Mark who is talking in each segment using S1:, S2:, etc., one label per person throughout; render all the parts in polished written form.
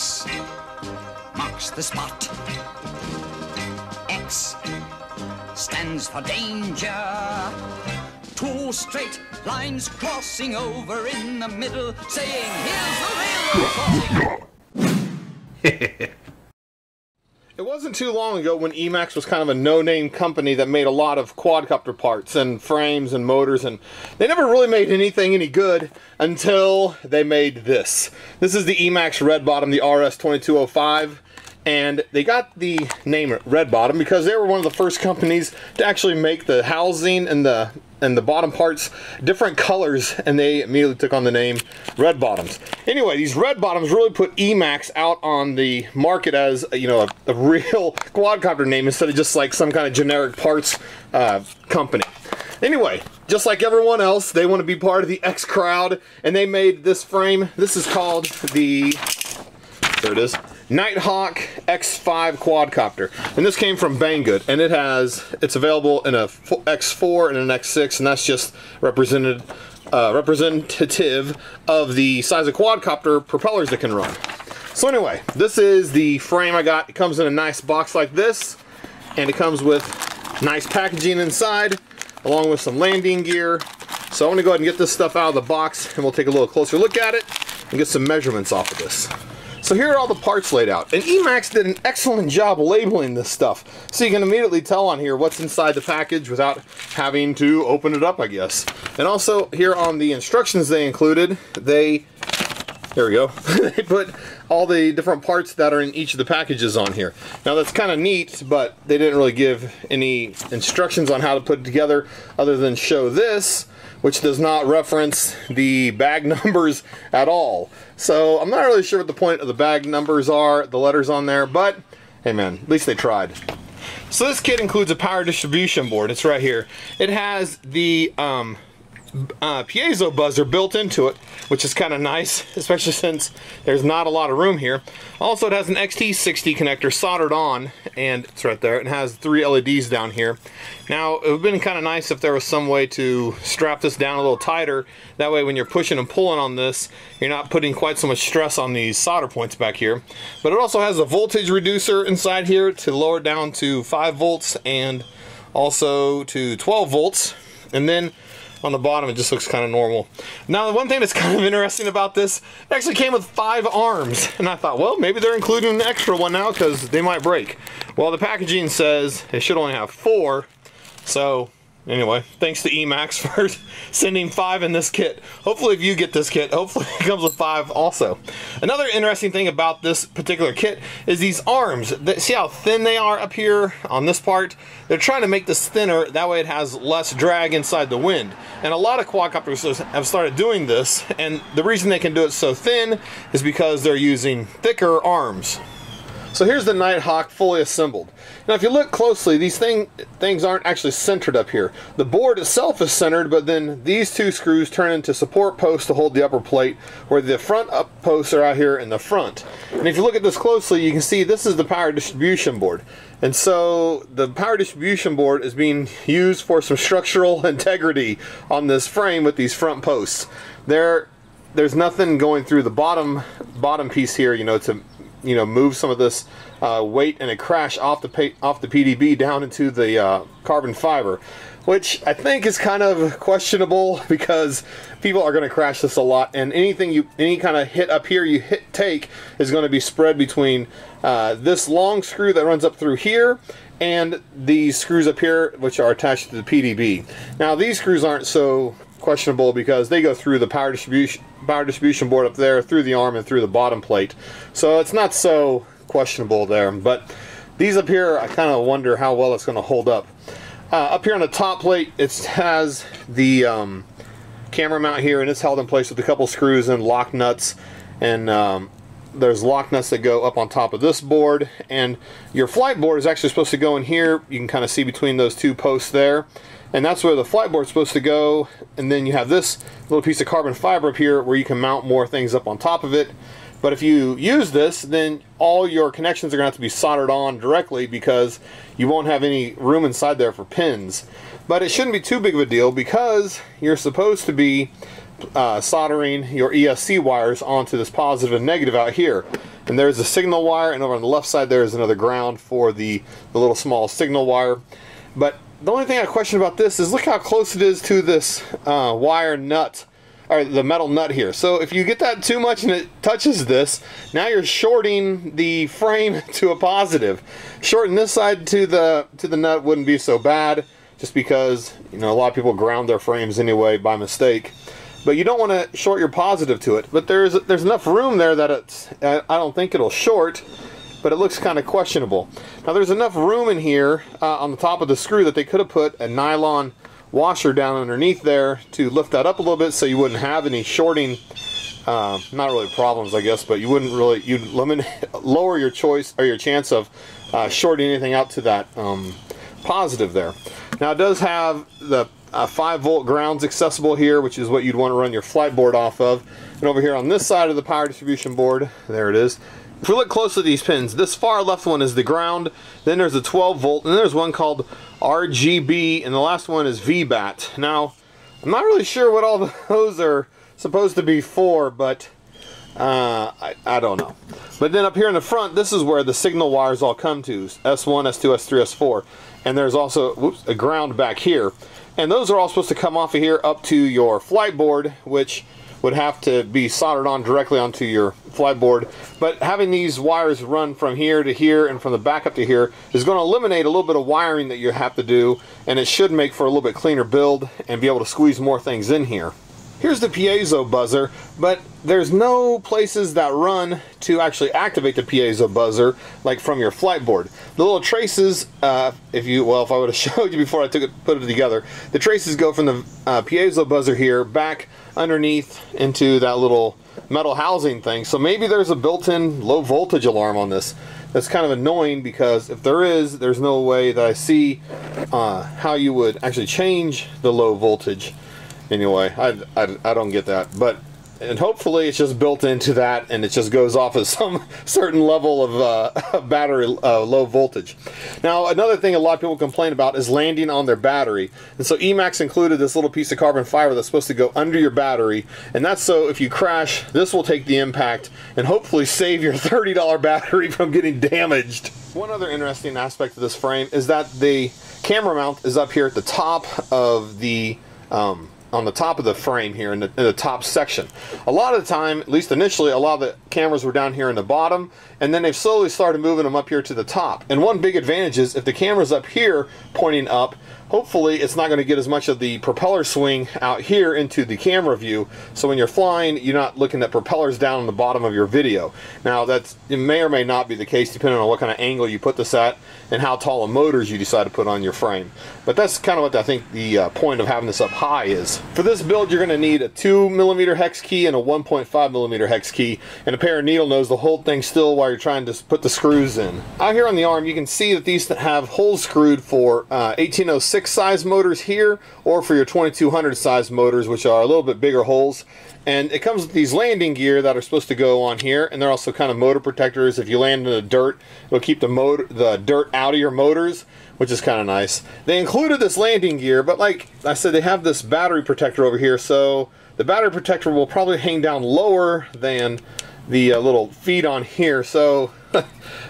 S1: X marks the spot. X stands for danger. Two straight lines crossing over in the middle, saying, here's the railroad crossing.
S2: It wasn't too long ago when EMAX was kind of a no-name company that made a lot of quadcopter parts and frames and motors, and they never really made anything any good until they made this. This is the EMAX Red Bottom, the RS2205, and they got the name Red Bottom because they were one of the first companies to actually make the housing and the bottom parts different colors, and they immediately took on the name Red Bottoms. Anyway, these Red Bottoms really put EMAX out on the market as, you know, a real quadcopter name instead of just like some kind of generic parts company. Anyway, just like everyone else, they want to be part of the X crowd, and they made this frame. This is called the, there it is, Nighthawk X5 quadcopter, and this came from Banggood, and it's available in a X4 and an X6, and that's just representative of the size of quadcopter propellers that can run. So anyway, this is the frame I got. It comes in a nice box like this, and it comes with nice packaging inside, along with some landing gear. So I'm going to go ahead and get this stuff out of the box, and we'll take a little closer look at it and get some measurements off of this. So here are all the parts laid out, and EMAX did an excellent job labeling this stuff, so you can immediately tell on here what's inside the package without having to open it up, I guess. And also here on the instructions they included, there we go, they put all the different parts that are in each of the packages on here. Now that's kind of neat, but they didn't really give any instructions on how to put it together other than show this, which does not reference the bag numbers at all. So I'm not really sure what the point of the bag numbers are, the letters on there, but hey man, at least they tried. So this kit includes a power distribution board. It's right here. It has the Piezo Buzzer built into it, which is kind of nice, especially since there's not a lot of room here. Also, it has an XT60 connector soldered on, and it's right there. It has 3 LEDs down here. Now, it would have been kind of nice if there was some way to strap this down a little tighter. That way, when you're pushing and pulling on this, you're not putting quite so much stress on these solder points back here. But it also has a voltage reducer inside here to lower it down to 5 volts and also to 12 volts. And then on the bottom, it just looks kind of normal. Now, the one thing that's kind of interesting about this, it actually came with 5 arms. And I thought, well, maybe they're including an extra one now because they might break. Well, the packaging says it should only have 4. So, anyway, thanks to EMAX for sending 5 in this kit. Hopefully, if you get this kit, hopefully it comes with 5 also. Another interesting thing about this particular kit is these arms. See how thin they are up here on this part? They're trying to make this thinner, that way it has less drag inside the wind. And a lot of quadcopters have started doing this, and the reason they can do it so thin is because they're using thicker arms. So here's the Nighthawk fully assembled. Now if you look closely, these things aren't actually centered up here. The board itself is centered, but then these 2 screws turn into support posts to hold the upper plate, where the front up posts are out here in the front. And if you look at this closely, you can see this is the power distribution board. And so the power distribution board is being used for some structural integrity on this frame with these front posts. There's nothing going through the bottom piece here, you know, to move some of this weight and a crash off the PDB down into the carbon fiber, which I think is kind of questionable because people are going to crash this a lot, and any kind of hit up here you take is going to be spread between this long screw that runs up through here and these screws up here, which are attached to the PDB. Now these screws aren't so questionable because they go through the power distribution board up there, through the arm and through the bottom plate, so it's not so questionable there. But these up here, I kind of wonder how well it's going to hold up. Up here on the top plate, it has the camera mount here, and it's held in place with a couple screws and lock nuts, and there's lock nuts that go up on top of this board, and your flight board is actually supposed to go in here. You can kind of see between those 2 posts there, and that's where the flight board is supposed to go. And then you have this little piece of carbon fiber up here where you can mount more things up on top of it. But if you use this, then all your connections are going to have to be soldered on directly because you won't have any room inside there for pins. But it shouldn't be too big of a deal because you're supposed to be soldering your ESC wires onto this positive and negative out here. And there's a signal wire, and over on the left side there is another ground for the little small signal wire. But the only thing I question about this is look how close it is to this wire nut, or the metal nut here. So if you get that too much and it touches this, now you're shorting the frame to a positive. Shorting this side to the nut wouldn't be so bad, just because, you know, a lot of people ground their frames anyway by mistake. But you don't want to short your positive to it. But there's enough room there that I don't think it'll short, but it looks kind of questionable. Now there's enough room in here on the top of the screw that they could have put a nylon washer down underneath there to lift that up a little bit, so you wouldn't have any shorting, not really problems, I guess, but you wouldn't really, you'd lower your choice or your chance of shorting anything out to that positive there. Now it does have the 5-volt grounds accessible here, which is what you'd want to run your flight board off of. And over here on this side of the power distribution board, there it is. If we look closely at these pins, this far left one is the ground, then there's a 12-volt, and then there's one called RGB, and the last one is VBAT. Now, I'm not really sure what all those are supposed to be for, but I don't know. But then up here in the front, this is where the signal wires all come to, S1, S2, S3, S4. And there's also a ground back here. And those are all supposed to come off of here up to your flight board, which would have to be soldered on directly onto your flight board. But having these wires run from here to here and from the back up to here is going to eliminate a little bit of wiring that you have to do, and it should make for a little bit cleaner build and be able to squeeze more things in here. Here's the Piezo Buzzer, but there's no places that run to actually activate the Piezo Buzzer, like from your flight board. The little traces, if I would have showed you before I put it together, the traces go from the Piezo Buzzer here back underneath into that little metal housing thing. So maybe there's a built-in low voltage alarm on this. That's kind of annoying, because if there is, there's no way that I see how you would actually change the low voltage. Anyway, I don't get that, and hopefully it's just built into that, and it just goes off at some certain level of battery low voltage. Now, another thing a lot of people complain about is landing on their battery, and so EMAX included this little piece of carbon fiber that's supposed to go under your battery, and that's so if you crash, this will take the impact and hopefully save your $30 battery from getting damaged. One other interesting aspect of this frame is that the camera mount is up here at the top of the on the top of the frame here in the top section. A lot of the time, at least initially, a lot of the cameras were down here in the bottom, and then they've slowly started moving them up here to the top. And one big advantage is if the camera's up here pointing up, hopefully it's not going to get as much of the propeller swing out here into the camera view, so when you're flying, you're not looking at propellers down on the bottom of your video. Now, it may or may not be the case depending on what kind of angle you put this at and how tall of motors you decide to put on your frame. But that's kind of what I think the point of having this up high is. For this build, you're going to need a 2mm hex key and a 1.5mm hex key, and a pair of needle nose to hold things still while you're trying to put the screws in. Out here on the arm, you can see that these have holes screwed for 1806 size motors here, or for your 2200 size motors, which are a little bit bigger holes. And it comes with these landing gear that are supposed to go on here, and they're also kind of motor protectors. If you land in the dirt, it'll keep the dirt out of your motors, which is kind of nice. They included this landing gear, but like I said, they have this battery protector over here, so the battery protector will probably hang down lower than the little feet on here, so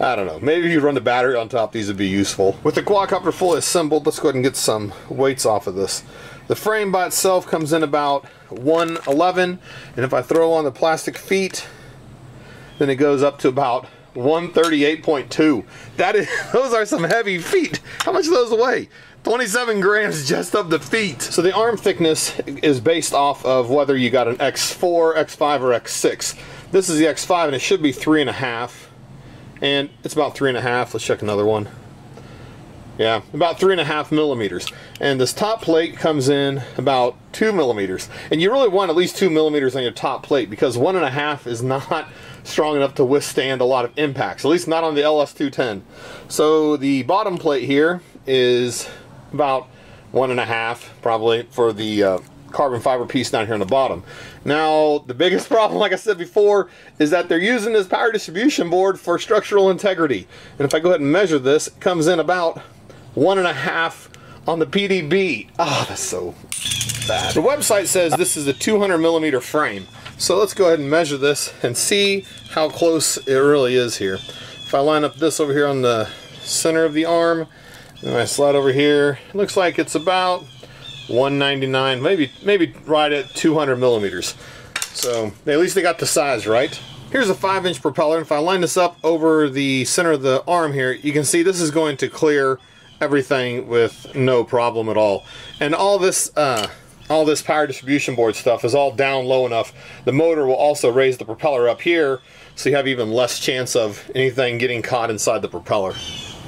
S2: I don't know. Maybe if you run the battery on top, these would be useful. With the quadcopter fully assembled, let's go ahead and get some weights off of this. The frame by itself comes in about 111, and if I throw on the plastic feet, then it goes up to about 138.2. Those are some heavy feet. How much do those weigh? 27 grams just of the feet. So the arm thickness is based off of whether you got an X4, X5, or X6. This is the X5, and it should be 3.5, and it's about 3.5. Let's check another one. Yeah, about 3.5 millimeters. And this top plate comes in about 2 millimeters. And you really want at least 2 millimeters on your top plate, because 1.5 is not strong enough to withstand a lot of impacts, at least not on the LS210. So the bottom plate here is about 1.5 probably for the carbon fiber piece down here on the bottom. Now, the biggest problem, like I said before, is that they're using this power distribution board for structural integrity. And if I go ahead and measure this, it comes in about 1.5 on the PDB. Oh, that's so... bad. The website says this is a 200mm frame. So let's go ahead and measure this and see how close it really is here. If I line up this over here on the center of the arm, and I slide over here, it looks like it's about 199, maybe right at 200mm. So at least they got the size right. Here's a 5-inch propeller. If I line this up over the center of the arm here, you can see this is going to clear everything with no problem at all. And all this power distribution board stuff is all down low enough. The motor will also raise the propeller up here, so you have even less chance of anything getting caught inside the propeller.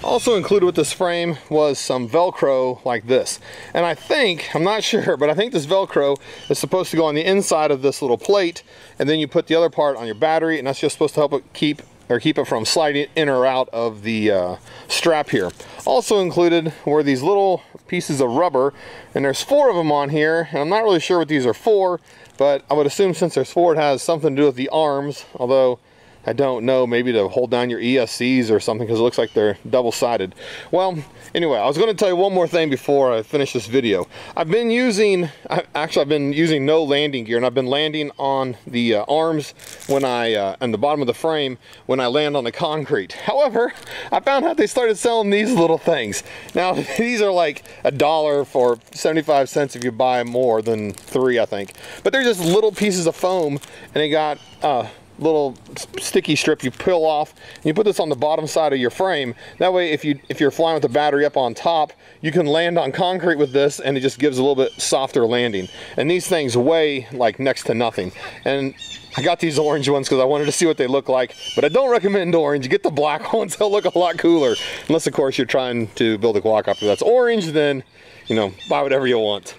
S2: Also included with this frame was some Velcro like this. And I think, I'm not sure, but I think this Velcro is supposed to go on the inside of this little plate, and then you put the other part on your battery, and that's just supposed to help it keep it from sliding in or out of the strap here. Also included were these little pieces of rubber, and there's 4 of them on here, and I'm not really sure what these are for, but I would assume since there's 4 it has something to do with the arms, although I don't know, maybe to hold down your ESCs or something, because it looks like they're double-sided. Well, anyway, I was going to tell you one more thing before I finish this video. I've been using no landing gear, and I've been landing on the arms when and the bottom of the frame when I land on the concrete. However, I found out they started selling these little things. Now, these are like $1 for 75 cents if you buy more than 3, I think. But they're just little pieces of foam, and they got little sticky strip you peel off, and you put this on the bottom side of your frame. That way, if you're flying with the battery up on top, you can land on concrete with this, and it just gives a little bit softer landing. And these things weigh like next to nothing. And I got these orange ones because I wanted to see what they look like, but I don't recommend orange. Get the black ones, they'll look a lot cooler. Unless, of course, you're trying to build a quadcopter that's orange, then, you know, buy whatever you want.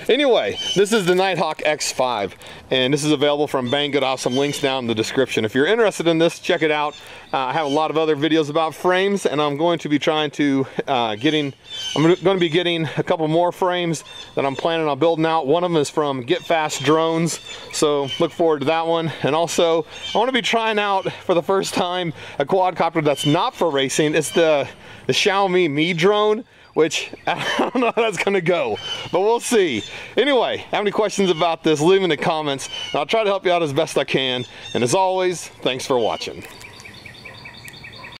S2: Anyway, this is the Nighthawk X5, and this is available from Banggood. I'll have some links down in the description. If you're interested in this, check it out. I have a lot of other videos about frames, and I'm going to be trying to I'm going to be getting a couple more frames that I'm planning on building out. One of them is from Get Fast Drones, so look forward to that one. And also, I want to be trying out for the first time a quadcopter that's not for racing. It's the Xiaomi Mi drone, which I don't know how that's gonna go, but we'll see. Anyway, have any questions about this, leave them in the comments, and I'll try to help you out as best I can. And as always, thanks for watching.